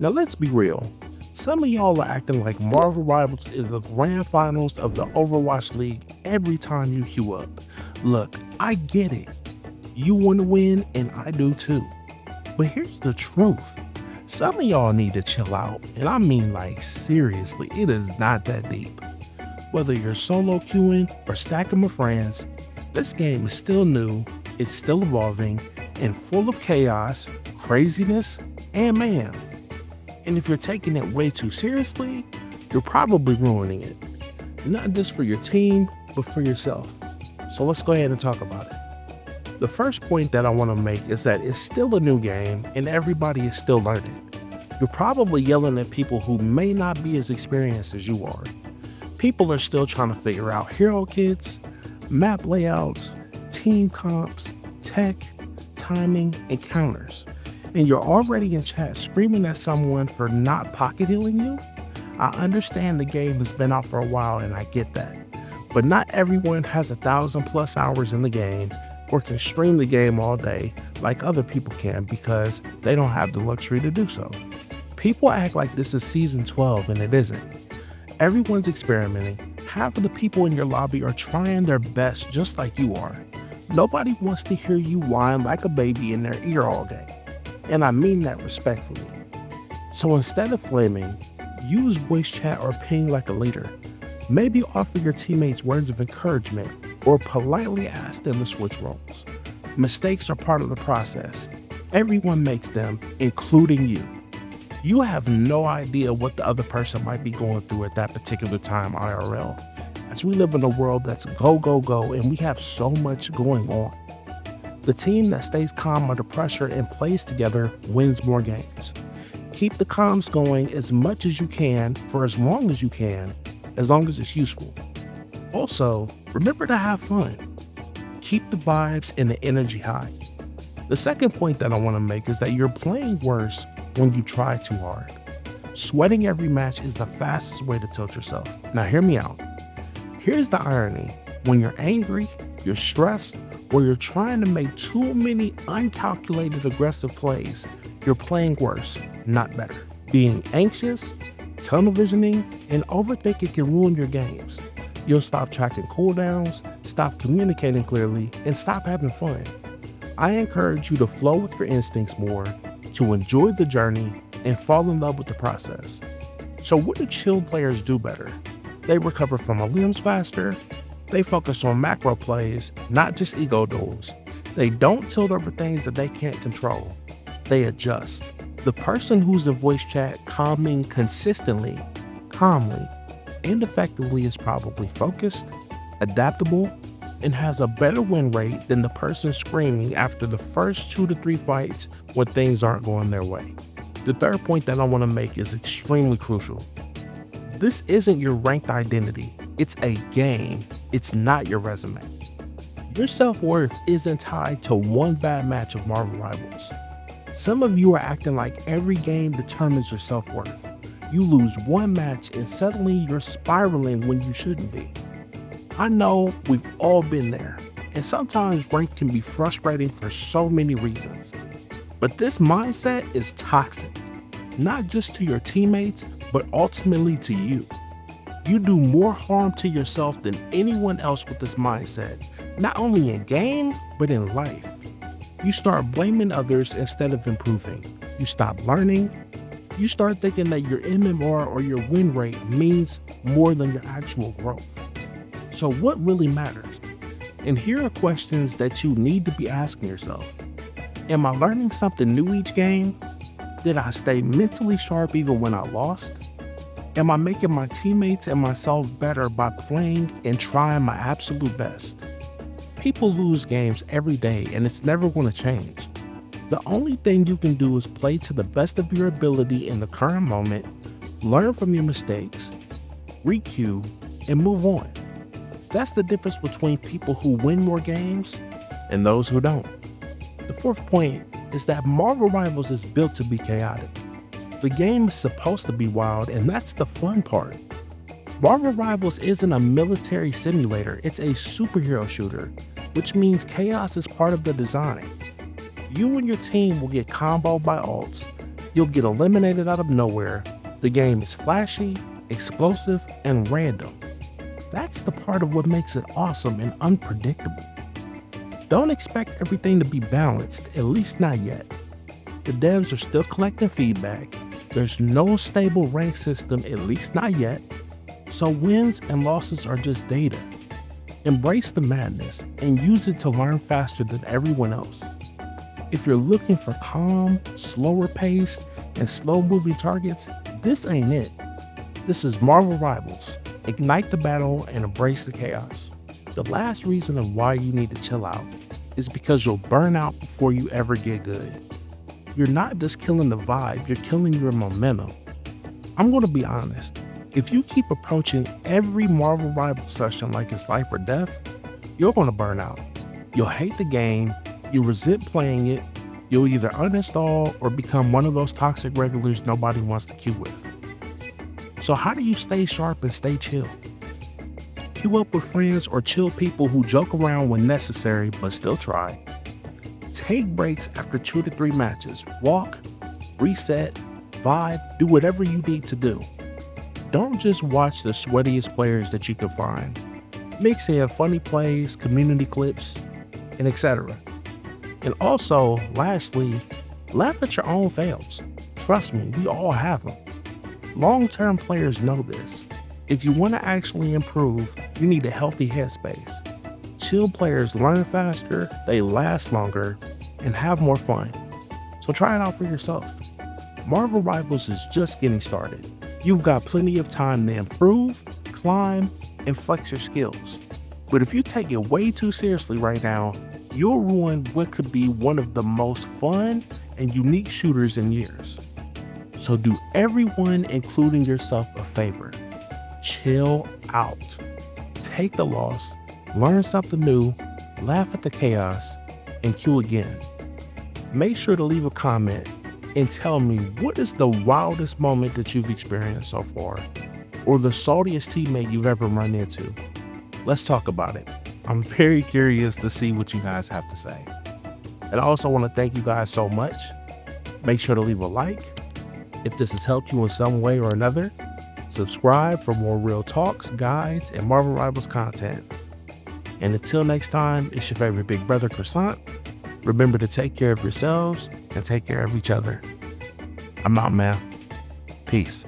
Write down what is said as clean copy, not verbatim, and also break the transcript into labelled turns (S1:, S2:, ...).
S1: Now let's be real. Some of y'all are acting like Marvel Rivals is the grand finals of the Overwatch League every time you queue up. Look, I get it. You want to win, and I do too. But here's the truth. Some of y'all need to chill out, and I mean like seriously, it is not that deep. Whether you're solo queuing or stacking with friends, this game is still new, it's still evolving, and full of chaos, craziness, and mayhem. And if you're taking it way too seriously, you're probably ruining it. Not just for your team, but for yourself. So let's go ahead and talk about it. The first point that I want to make is that it's still a new game and everybody is still learning. You're probably yelling at people who may not be as experienced as you are. People are still trying to figure out hero kits, map layouts, team comps, tech, timing, and counters. And you're already in chat screaming at someone for not pocket healing you? I understand the game has been out for a while and I get that. But not everyone has 1,000+ hours in the game or can stream the game all day like other people can because they don't have the luxury to do so. People act like this is season 12 and it isn't. Everyone's experimenting. Half of the people in your lobby are trying their best just like you are. Nobody wants to hear you whine like a baby in their ear all day. And I mean that respectfully. So instead of flaming, use voice chat or ping like a leader. Maybe offer your teammates words of encouragement or politely ask them to switch roles. Mistakes are part of the process. Everyone makes them, including you. You have no idea what the other person might be going through at that particular time IRL, as we live in a world that's go, go, go, and we have so much going on. The team that stays calm under pressure and plays together wins more games. Keep the comms going as much as you can for as long as you can, as long as it's useful. Also, remember to have fun. Keep the vibes and the energy high. The second point that I want to make is that you're playing worse when you try too hard. Sweating every match is the fastest way to tilt yourself. Now hear me out. Here's the irony. When you're angry, you're stressed, or you're trying to make too many uncalculated aggressive plays, you're playing worse, not better. Being anxious, tunnel visioning, and overthinking can ruin your games. You'll stop tracking cooldowns, stop communicating clearly, and stop having fun. I encourage you to flow with your instincts more, to enjoy the journey, and fall in love with the process. So what do chill players do better? They recover from limbs faster. They focus on macro plays, not just ego duels. They don't tilt over things that they can't control. They adjust. The person who's in voice chat calming consistently, calmly, and effectively is probably focused, adaptable, and has a better win rate than the person screaming after the first 2 to 3 fights when things aren't going their way. The third point that I want to make is extremely crucial. This isn't your ranked identity. It's a game. It's not your resume. Your self-worth isn't tied to one bad match of Marvel Rivals. Some of you are acting like every game determines your self-worth. You lose one match and suddenly you're spiraling when you shouldn't be. I know we've all been there, and sometimes ranked can be frustrating for so many reasons. But this mindset is toxic, not just to your teammates, but ultimately to you. You do more harm to yourself than anyone else with this mindset, not only in game, but in life. You start blaming others instead of improving. You stop learning. You start thinking that your MMR or your win rate means more than your actual growth. So what really matters? And here are questions that you need to be asking yourself. Am I learning something new each game? Did I stay mentally sharp even when I lost? Am I making my teammates and myself better by playing and trying my absolute best? People lose games every day and it's never going to change. The only thing you can do is play to the best of your ability in the current moment, learn from your mistakes, re-queue, and move on. That's the difference between people who win more games and those who don't. The fourth point is that Marvel Rivals is built to be chaotic. The game is supposed to be wild, and that's the fun part. Marvel Rivals isn't a military simulator, it's a superhero shooter, which means chaos is part of the design. You and your team will get comboed by ults, You'll get eliminated out of nowhere. The game is flashy, explosive, and random. That's the part of what makes it awesome and unpredictable. Don't expect everything to be balanced, at least not yet. The devs are still collecting feedback. There's no stable rank system, at least not yet. So wins and losses are just data. Embrace the madness and use it to learn faster than everyone else. If you're looking for calm, slower paced, and slow moving targets, this ain't it. This is Marvel Rivals. Ignite the battle and embrace the chaos. The last reason of why you need to chill out is because you'll burn out before you ever get good. You're not just killing the vibe, you're killing your momentum. I'm going to be honest. If you keep approaching every Marvel Rivals session like it's life or death, you're going to burn out. You'll hate the game, you'll resent playing it, you'll either uninstall or become one of those toxic regulars nobody wants to queue with. So how do you stay sharp and stay chill? Queue up with friends or chill people who joke around when necessary but still try. Take breaks after 2 to 3 matches. Walk, reset, vibe, do whatever you need to do. Don't just watch the sweatiest players that you can find. Mix in funny plays, community clips, and etc. And also, lastly, laugh at your own fails. Trust me, we all have them. Long-term players know this. If you want to actually improve, you need a healthy headspace. Chill players learn faster, they last longer, and have more fun. So try it out for yourself. Marvel Rivals is just getting started. You've got plenty of time to improve, climb, and flex your skills. But if you take it way too seriously right now, you'll ruin what could be one of the most fun and unique shooters in years. So do everyone, including yourself, a favor. Chill out. Take the loss, learn something new, laugh at the chaos, and queue again. Make sure to leave a comment and tell me what is the wildest moment that you've experienced so far, or the saltiest teammate you've ever run into. Let's talk about it. I'm very curious to see what you guys have to say. And I also want to thank you guys so much. Make sure to leave a like. If this has helped you in some way or another, subscribe for more real talks, guides, and Marvel Rivals content. And until next time, it's your favorite big brother, Krewsaunt. Remember to take care of yourselves and take care of each other. I'm out, man. Peace.